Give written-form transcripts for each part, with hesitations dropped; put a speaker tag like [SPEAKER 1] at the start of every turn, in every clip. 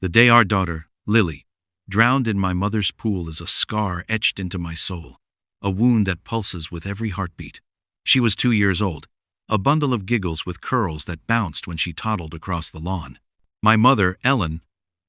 [SPEAKER 1] The day our daughter, Lily, drowned in my mother's pool is a scar etched into my soul, a wound that pulses with every heartbeat. She was 2 years old, a bundle of giggles with curls that bounced when she toddled across the lawn. My mother, Ellen,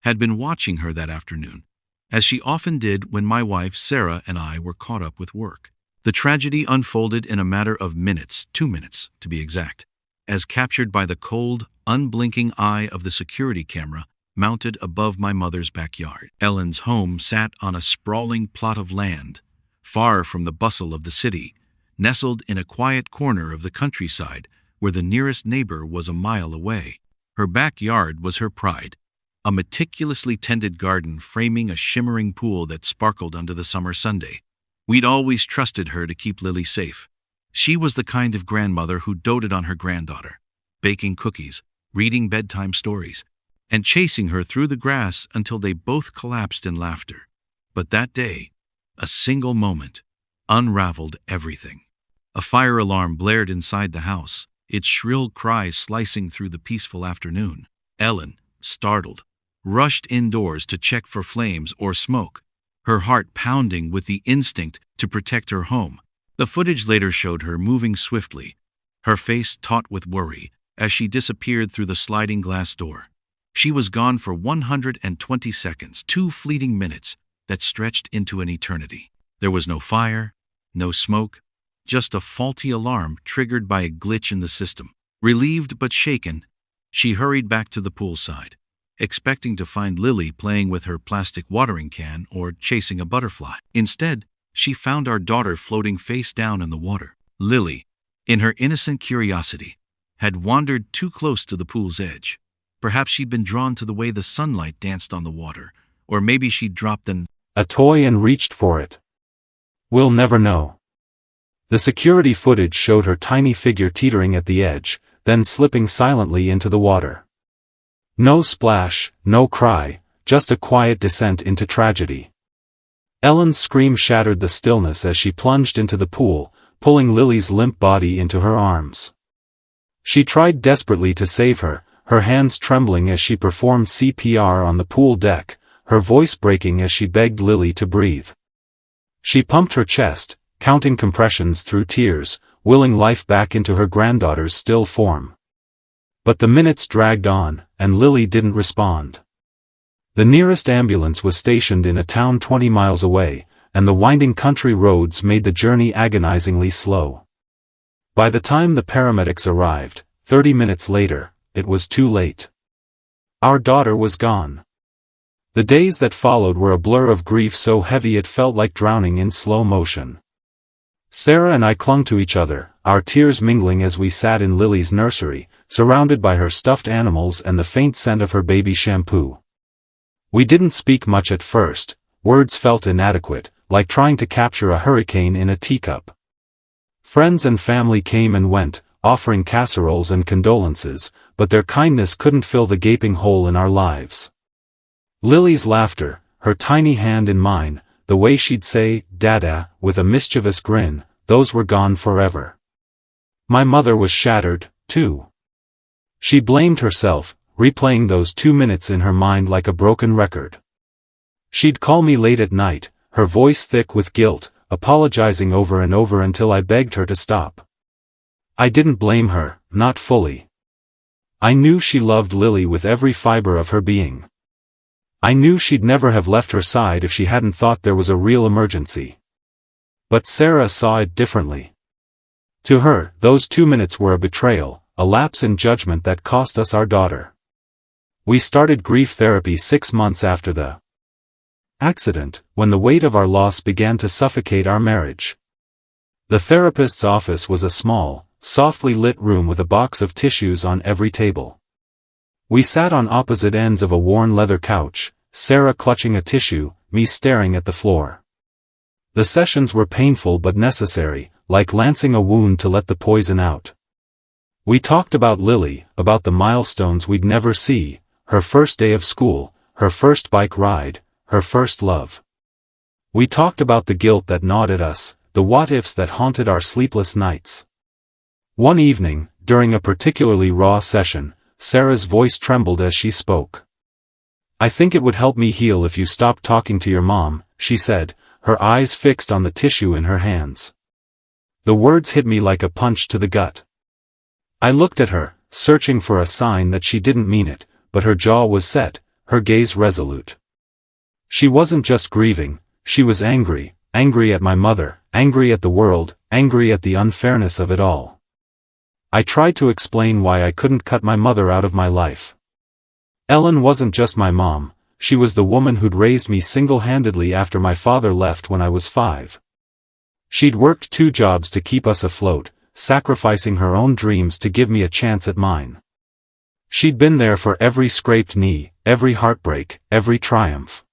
[SPEAKER 1] had been watching her that afternoon, as she often did when my wife, Sarah, and I were caught up with work. The tragedy unfolded in a matter of minutes, 2 minutes to be exact, as captured by the cold, unblinking eye of the security camera mounted above my mother's backyard. Ellen's home sat on a sprawling plot of land, far from the bustle of the city, nestled in a quiet corner of the countryside where the nearest neighbor was a mile away. Her backyard was her pride, a meticulously tended garden framing a shimmering pool that sparkled under the summer Sunday. We'd always trusted her to keep Lily safe. She was the kind of grandmother who doted on her granddaughter, baking cookies, reading bedtime stories, and chasing her through the grass until they both collapsed in laughter. But that day, a single moment, unraveled everything. A fire alarm blared inside the house, its shrill cries slicing through the peaceful afternoon. Ellen, startled, rushed indoors to check for flames or smoke, her heart pounding with the instinct to protect her home. The footage later showed her moving swiftly, her face taut with worry, as she disappeared through the sliding glass door. She was gone for 120 seconds, 2 fleeting minutes that stretched into an eternity. There was no fire, no smoke, just a faulty alarm triggered by a glitch in the system. Relieved but shaken, she hurried back to the poolside, expecting to find Lily playing with her plastic watering can or chasing a butterfly. Instead, she found our daughter floating face down in the water. Lily, in her innocent curiosity, had wandered too close to the pool's edge. Perhaps she'd been drawn to the way the sunlight danced on the water, or maybe she'd dropped
[SPEAKER 2] a toy and reached for it. We'll never know. The security footage showed her tiny figure teetering at the edge, then slipping silently into the water. No splash, no cry, just a quiet descent into tragedy. Ellen's scream shattered the stillness as she plunged into the pool, pulling Lily's limp body into her arms. She tried desperately to save her, her hands trembling as she performed CPR on the pool deck, her voice breaking as she begged Lily to breathe. She pumped her chest, counting compressions through tears, willing life back into her granddaughter's still form. But the minutes dragged on, and Lily didn't respond. The nearest ambulance was stationed in a town 20 miles away, and the winding country roads made the journey agonizingly slow. By the time the paramedics arrived, 30 minutes later, it was too late. Our daughter was gone. The days that followed were a blur of grief so heavy it felt like drowning in slow motion. Sarah and I clung to each other, our tears mingling as we sat in Lily's nursery, surrounded by her stuffed animals and the faint scent of her baby shampoo. We didn't speak much at first, words felt inadequate, like trying to capture a hurricane in a teacup. Friends and family came and went, offering casseroles and condolences, but their kindness couldn't fill the gaping hole in our lives. Lily's laughter, her tiny hand in mine, the way she'd say, "Dada," with a mischievous grin, those were gone forever. My mother was shattered, too. She blamed herself, replaying those 2 minutes in her mind like a broken record. She'd call me late at night, her voice thick with guilt, apologizing over and over until I begged her to stop. I didn't blame her, not fully. I knew she loved Lily with every fiber of her being. I knew she'd never have left her side if she hadn't thought there was a real emergency. But Sarah saw it differently. To her, those 2 minutes were a betrayal, a lapse in judgment that cost us our daughter. We started grief therapy 6 months after the accident, when the weight of our loss began to suffocate our marriage. The therapist's office was a small, softly lit room with a box of tissues on every table. We sat on opposite ends of a worn leather couch, Sarah clutching a tissue, me staring at the floor. The sessions were painful but necessary, like lancing a wound to let the poison out. We talked about Lily, about the milestones we'd never see, her first day of school, her first bike ride, her first love. We talked about the guilt that gnawed at us, the what-ifs that haunted our sleepless nights. One evening, during a particularly raw session, Sarah's voice trembled as she spoke. "I think it would help me heal if you stopped talking to your mom," she said, her eyes fixed on the tissue in her hands. The words hit me like a punch to the gut. I looked at her, searching for a sign that she didn't mean it, but her jaw was set, her gaze resolute. She wasn't just grieving, she was angry, angry at my mother, angry at the world, angry at the unfairness of it all. I tried to explain why I couldn't cut my mother out of my life. Ellen wasn't just my mom, she was the woman who'd raised me single-handedly after my father left when I was 5. She'd worked 2 jobs to keep us afloat, sacrificing her own dreams to give me a chance at mine. She'd been there for every scraped knee, every heartbreak, every triumph.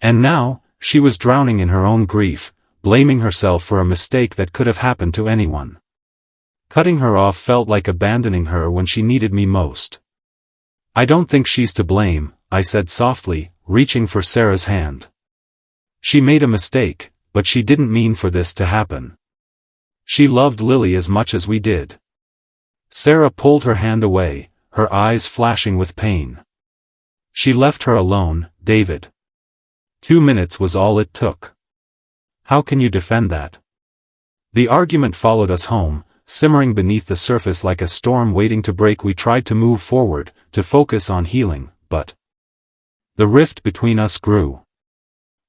[SPEAKER 2] And now, she was drowning in her own grief, blaming herself for a mistake that could have happened to anyone. Cutting her off felt like abandoning her when she needed me most. "I don't think she's to blame," I said softly, reaching for Sarah's hand. "She made a mistake, but she didn't mean for this to happen. She loved Lily as much as we did." Sarah pulled her hand away, her eyes flashing with pain. "She left her alone, David. 2 minutes was all it took. How can you defend that?" The argument followed us home, simmering beneath the surface like a storm waiting to break. We tried to move forward, to focus on healing, but the rift between us grew.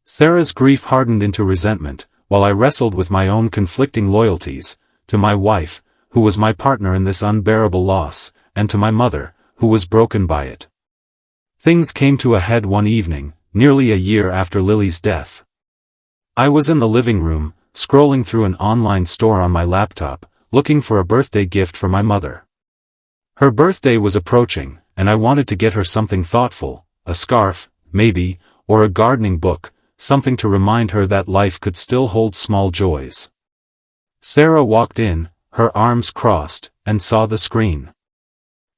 [SPEAKER 2] Sarah's grief hardened into resentment, while I wrestled with my own conflicting loyalties, to my wife, who was my partner in this unbearable loss, and to my mother, who was broken by it. Things came to a head one evening, nearly a year after Lily's death. I was in the living room, scrolling through an online store on my laptop, looking for a birthday gift for my mother. Her birthday was approaching, and I wanted to get her something thoughtful, a scarf, maybe, or a gardening book, something to remind her that life could still hold small joys. Sarah walked in, her arms crossed, and saw the screen.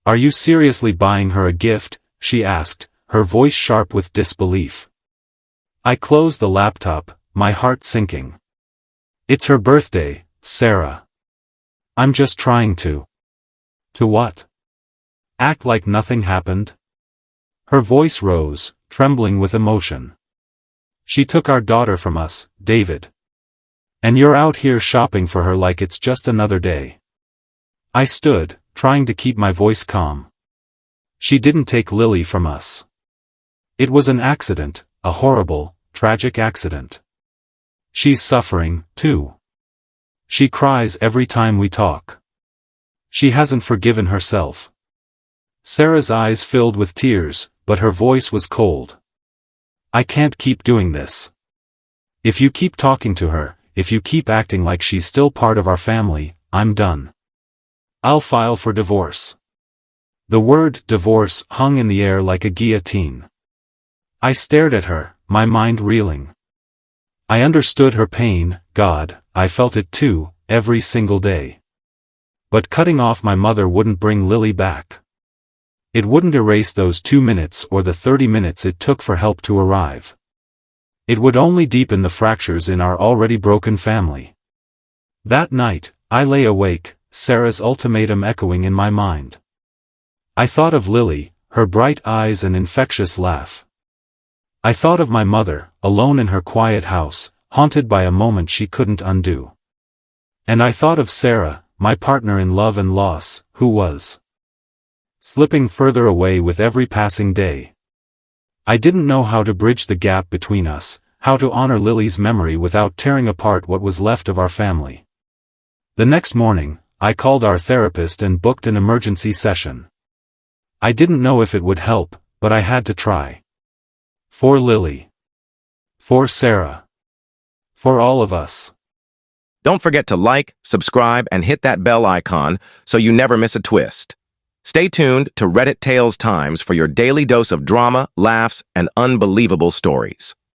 [SPEAKER 2] "Are you seriously buying her a gift?" she asked, her voice sharp with disbelief. I closed the laptop, my heart sinking. "It's her birthday, Sarah. I'm just trying to." "To what? Act like nothing happened?" Her voice rose, trembling with emotion. "She took our daughter from us, David. And you're out here shopping for her like it's just another day." I stood, trying to keep my voice calm. "She didn't take Lily from us. It was an accident, a horrible, tragic accident. She's suffering, too. She cries every time we talk. She hasn't forgiven herself." Sarah's eyes filled with tears, but her voice was cold. "I can't keep doing this. If you keep talking to her, if you keep acting like she's still part of our family, I'm done. I'll file for divorce." The word divorce hung in the air like a guillotine. I stared at her, my mind reeling. I understood her pain, God, I felt it too, every single day. But cutting off my mother wouldn't bring Lily back. It wouldn't erase those 2 minutes or the 30 minutes it took for help to arrive. It would only deepen the fractures in our already broken family. That night, I lay awake, Sarah's ultimatum echoing in my mind. I thought of Lily, her bright eyes and infectious laugh. I thought of my mother, alone in her quiet house, haunted by a moment she couldn't undo. And I thought of Sarah, my partner in love and loss, who was slipping further away with every passing day. I didn't know how to bridge the gap between us, how to honor Lily's memory without tearing apart what was left of our family. The next morning, I called our therapist and booked an emergency session. I didn't know if it would help, but I had to try. For Lily. For Sarah. For all of us.
[SPEAKER 3] Don't forget to like, subscribe, and hit that bell icon so you never miss a twist. Stay tuned to Reddit Tales Times for your daily dose of drama, laughs, and unbelievable stories.